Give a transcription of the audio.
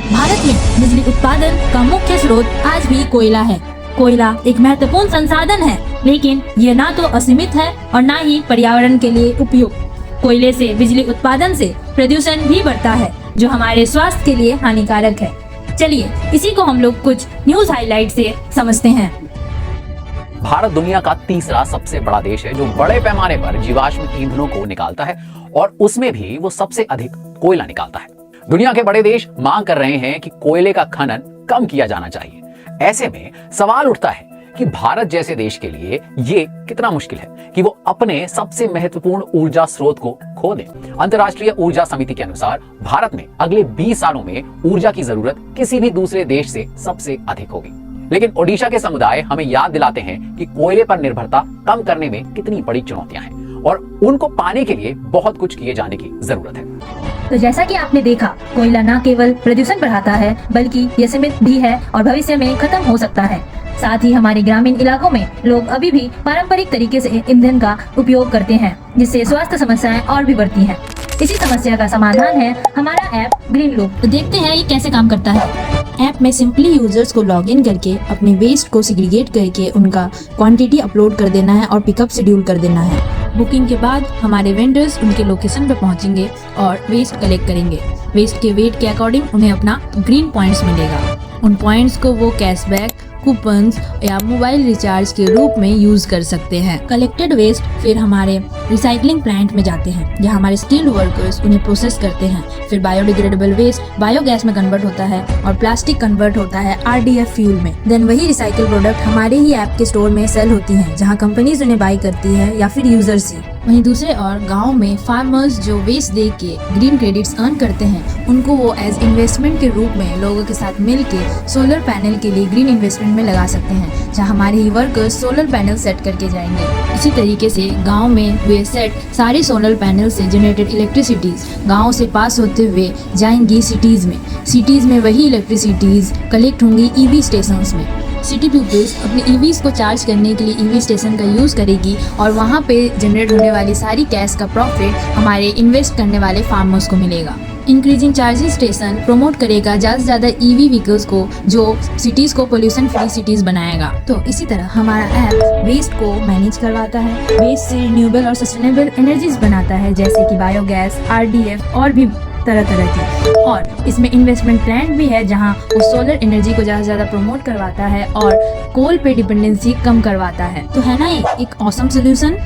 भारत में बिजली उत्पादन का मुख्य स्रोत आज भी कोयला है। कोयला एक महत्वपूर्ण संसाधन है, लेकिन ये ना तो असीमित है और ना ही पर्यावरण के लिए उपयुक्त। कोयले से बिजली उत्पादन से प्रदूषण भी बढ़ता है, जो हमारे स्वास्थ्य के लिए हानिकारक है। चलिए इसी को हम लोग कुछ न्यूज हाइलाइट से समझते हैं। भारत दुनिया का तीसरा सबसे बड़ा देश है जो बड़े पैमाने पर जीवाश्म ईंधनों को निकालता है और उसमें भी वो सबसे अधिक कोयला निकालता है। दुनिया के बड़े देश मांग कर रहे हैं कि कोयले का खनन कम किया जाना चाहिए। ऐसे में सवाल उठता है कि भारत जैसे देश के लिए ये कितना मुश्किल है कि वो अपने सबसे महत्वपूर्ण ऊर्जा स्रोत को खो दे। अंतर्राष्ट्रीय ऊर्जा समिति के अनुसार भारत में अगले 20 सालों में ऊर्जा की जरूरत किसी भी दूसरे देश से सबसे अधिक होगी। लेकिन ओडिशा के समुदाय हमें याद दिलाते हैं कि कोयले पर निर्भरता कम करने में कितनी बड़ी चुनौतियां हैं और उनको पाने के लिए बहुत कुछ किए जाने की जरूरत है। तो जैसा कि आपने देखा, कोयला न केवल प्रदूषण बढ़ाता है बल्कि ये सीमित भी है और भविष्य में खत्म हो सकता है। साथ ही हमारे ग्रामीण इलाकों में लोग अभी भी पारंपरिक तरीके से ईंधन का उपयोग करते हैं, जिससे स्वास्थ्य समस्याएं और भी बढ़ती हैं। इसी समस्या का समाधान है हमारा ऐप ग्रीन लूप। तो देखते हैं ये कैसे काम करता है। ऐप में सिंपली यूजर्स को लॉगिन करके अपने वेस्ट को सेग्रीगेट करके उनका क्वांटिटी अपलोड कर देना है और पिकअप शेड्यूल कर देना है। बुकिंग के बाद हमारे वेंडर्स उनके लोकेशन पर पहुंचेंगे और वेस्ट कलेक्ट करेंगे। वेस्ट के वेट के अकॉर्डिंग उन्हें अपना ग्रीन पॉइंट्स मिलेगा। उन पॉइंट्स को वो कैशबैक, कूपन्स या मोबाइल रिचार्ज के रूप में यूज कर सकते हैं। कलेक्टेड वेस्ट फिर हमारे रिसाइकलिंग प्लांट में जाते हैं, जहां हमारे स्किल्ड वर्कर्स उन्हें प्रोसेस करते हैं। फिर बायोडिग्रेडेबल वेस्ट बायोगैस में कन्वर्ट होता है और प्लास्टिक कन्वर्ट होता है RDF फ्यूल में। देन वही रिसाइकल प्रोडक्ट हमारे ही ऐप के स्टोर में सेल होती हैं, जहां कंपनीज उन्हें बाई करती है या फिर यूजर्स ही। वहीं दूसरे और गाँव में फार्मर्स जो वेस्ट दे के ग्रीन क्रेडिट्स अर्न करते हैं, उनको वो एज इन्वेस्टमेंट के रूप में लोगों के साथ मिल के सोलर पैनल के लिए ग्रीन इन्वेस्टमेंट में लगा सकते हैं, जहां हमारे ही वर्कर्स सोलर पैनल सेट करके जाएंगे। इसी तरीके से गांव में हुए सेट सारे सोलर पैनल से जनरेटेड इलेक्ट्रिसिटीज गांव से पास होते हुए जाएंगी सिटीज में। सिटीज में वही इलेक्ट्रिसिटीज कलेक्ट होंगी EV स्टेशंस में। सिटी पीपल्स अपने EVs को चार्ज करने के लिए EV स्टेशन का यूज करेगी और वहाँ पे जनरेट होने वाली सारी कैश का प्रॉफिट हमारे इन्वेस्ट करने वाले फार्मर्स को मिलेगा। इंक्रीजिंग चार्जिंग स्टेशन प्रमोट करेगा ज़्यादा से ज़्यादा EV व्हीकल्स को, जो सिटीज़ को पोल्यूशन फ्री सिटीज़ बनाएगा। तो इसी तरह हमारा ऐप वेस्ट को मैनेज करवाता है, वेस्ट से रिन्यूएबल और सस्टेनेबल एनर्जीज बनाता है, जैसे कि बायोगैस, RDF और भी तरह की। और इसमें इन्वेस्टमेंट प्लान भी है, जहां वो सोलर एनर्जी को ज़्यादा से ज़्यादा प्रमोट करवाता है और कोल पे डिपेंडेंसी कम करवाता है। तो है ना ये एक ऑसम सोल्यूशन।